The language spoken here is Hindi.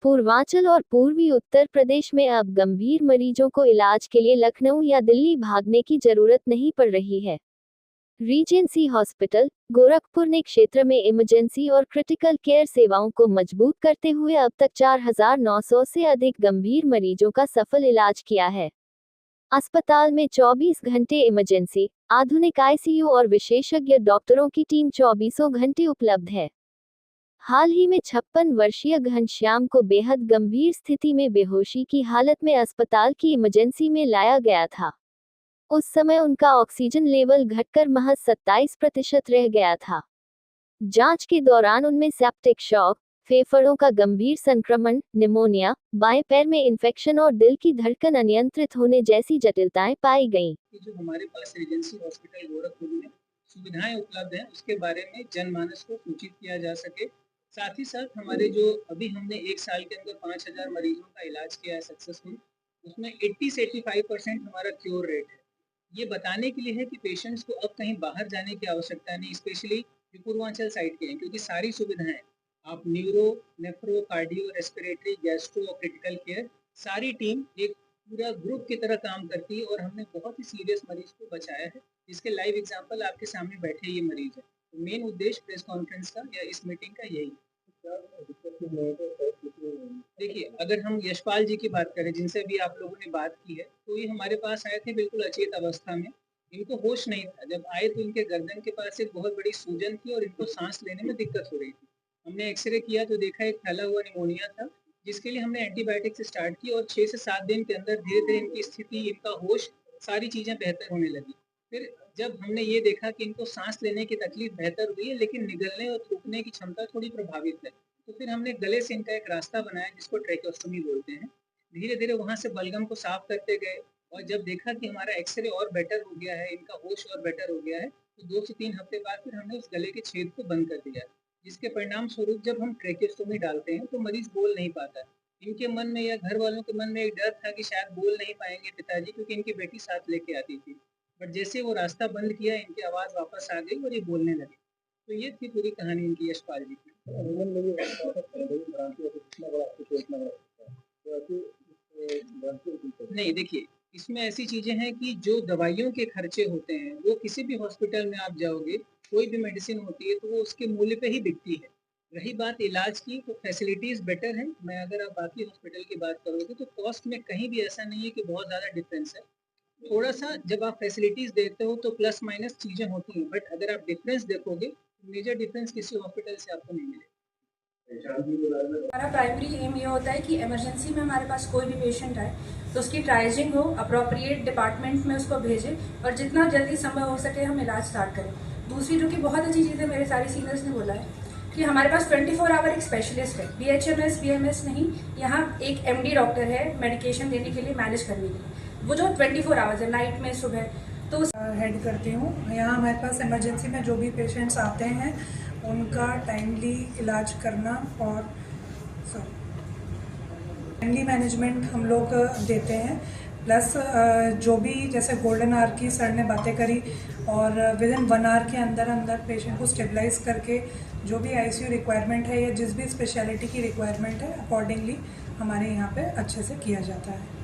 पूर्वांचल और पूर्वी उत्तर प्रदेश में अब गंभीर मरीजों को इलाज के लिए लखनऊ या दिल्ली भागने की जरूरत नहीं पड़ रही है। रीजेंसी हॉस्पिटल, गोरखपुर ने क्षेत्र में इमरजेंसी और क्रिटिकल केयर सेवाओं को मजबूत करते हुए अब तक 4,900 से अधिक गंभीर मरीजों का सफल इलाज किया है। अस्पताल में 24 घंटे इमरजेंसी, आधुनिक आईसीयू और विशेषज्ञ डॉक्टरों की टीम 24 घंटे उपलब्ध है। हाल ही में 56 वर्षीय घनश्याम को बेहद गंभीर स्थिति में बेहोशी की हालत में अस्पताल की इमरजेंसी में लाया गया था। उस समय उनका ऑक्सीजन लेवल घटकर महज 27% रह गया था। जांच के दौरान उनमें सेप्टिक शॉक, फेफड़ों का गंभीर संक्रमण, निमोनिया, बाएं पैर में इन्फेक्शन और दिल की धड़कन अनियंत्रित होने जैसी जटिलताएं पाई गईं। जो हमारे पास रीजेंसी हॉस्पिटल गोरखपुर में सुविधाएं उपलब्ध हैं, उसके बारे में जनमानस को सूचित किया जा सके। साथ ही साथ हमारे जो अभी हमने 1 साल के अंदर 5,000 मरीजों का इलाज किया है सक्सेसफुल, उसमें 80 से 85% हमारा क्योर रेट है। ये बताने के लिए है कि पेशेंट्स को अब कहीं बाहर जाने की आवश्यकता नहीं, स्पेशली जो पूर्वांचल साइड के हैं, क्योंकि सारी सुविधाएं आप neuro, nephro, cardio, respiratory, gastro और क्रिटिकल केयर, सारी टीम एक पूरा ग्रुप की तरह काम करती है और हमने बहुत ही सीरियस मरीज को बचाया है, जिसके लाइव एग्जांपल आपके सामने बैठे ये मरीज है। तो मेन उद्देश्य प्रेस कॉन्फ्रेंस का या इस मीटिंग का यही है। देखिए, अगर हम यशपाल जी की बात करें, जिनसे भी आप लोगों ने बात की है, तो ये हमारे पास आए थे बिल्कुल अचेत अवस्था में। इनको होश नहीं था। जब आए तो इनके गर्दन के पास एक बहुत बड़ी सूजन थी और इनको सांस लेने में दिक्कत हो रही थी। हमने एक्सरे किया तो देखा एक फैला हुआ निमोनिया था, जिसके लिए हमने एंटीबायोटिक स्टार्ट की और 6 से 7 दिन के अंदर धीरे-धीरे इनकी स्थिति, इनका होश, सारी चीज़ें बेहतर होने लगी। फिर जब हमने ये देखा कि इनको सांस लेने की तकलीफ बेहतर हुई है, लेकिन निगलने और थूकने की क्षमता थोड़ी प्रभावित है, तो फिर हमने गले से इनका एक रास्ता बनाया जिसको ट्रैकेओस्टोमी बोलते हैं। धीरे-धीरे वहाँ से बलगम को साफ करते गए और जब देखा कि हमारा एक्सरे और बेटर हो गया है, इनका होश और बेटर हो गया है, तो 2 से 3 हफ्ते बाद फिर हमने उस गले के छेद को बंद कर दिया। जिसके परिणाम स्वरूप जब हम ट्रैकेओस्टोमी डालते हैं तो मरीज बोल नहीं पाता। इनके मन में या घर वालों के मन में एक डर था कि शायद बोल नहीं पाएंगे पिताजी, क्योंकि इनकी बेटी साथ लेके आती थी। बट जैसे वो रास्ता बंद किया, इनकी आवाज़ वापस आ गई और ये बोलने लगे। तो ये थी पूरी कहानी इनकी यशपाल जी की। नहीं, देखिए, इसमें ऐसी चीज़ें हैं कि जो दवाइयों के खर्चे होते हैं, वो किसी भी हॉस्पिटल में आप जाओगे, कोई भी मेडिसिन होती है तो वो उसके मूल्य पे ही बिकती है। रही बात इलाज की, तो फैसिलिटीज़ बेटर हैं। मैं अगर आप बाकी हॉस्पिटल की बात करोगे तो कॉस्ट में कहीं भी ऐसा नहीं है कि बहुत ज़्यादा डिफरेंस है। थोड़ा-सा जब आप फैसिलिटीज़ देखते हो तो प्लस माइनस चीज़ें होती हैं, बट अगर आप डिफरेंस देखोगे, मेजर डिफरेंस किसी हॉस्पिटल से आपको नहीं मिलेगा। हमारा प्राइमरी एम ये होता है कि इमरजेंसी में हमारे पास कोई भी पेशेंट आए तो उसकी ट्राइजिंग हो, अप्रोप्रिएट डिपार्टमेंट में उसको भेजें और जितना जल्दी संभव हो सके हम इलाज स्टार्ट करें। दूसरी जो कि बहुत अच्छी चीज़ है, मेरे सारे सीनियर्स ने बोला है कि हमारे पास 24 आवर एक स्पेशलिस्ट है, BHMS BMS नहीं, यहाँ एक MD डॉक्टर है मेडिकेशन देने के लिए, मैनेज करने के लिए, वो जो 24 आवर्स है, नाइट में, सुबह। तो हेड करती हूँ। यहाँ हमारे पास इमरजेंसी में जो भी पेशेंट्स आते हैं उनका टाइमली इलाज करना और टाइमली मैनेजमेंट हम लोग देते हैं। प्लस जो भी जैसे गोल्डन आवर की सर ने बातें करी और विद इन 1 आवर के अंदर अंदर पेशेंट को स्टेबलाइज करके जो भी ICU रिक्वायरमेंट है या जिस भी स्पेशलिटी की रिक्वायरमेंट है अकॉर्डिंगली हमारे यहाँ पे अच्छे से किया जाता है।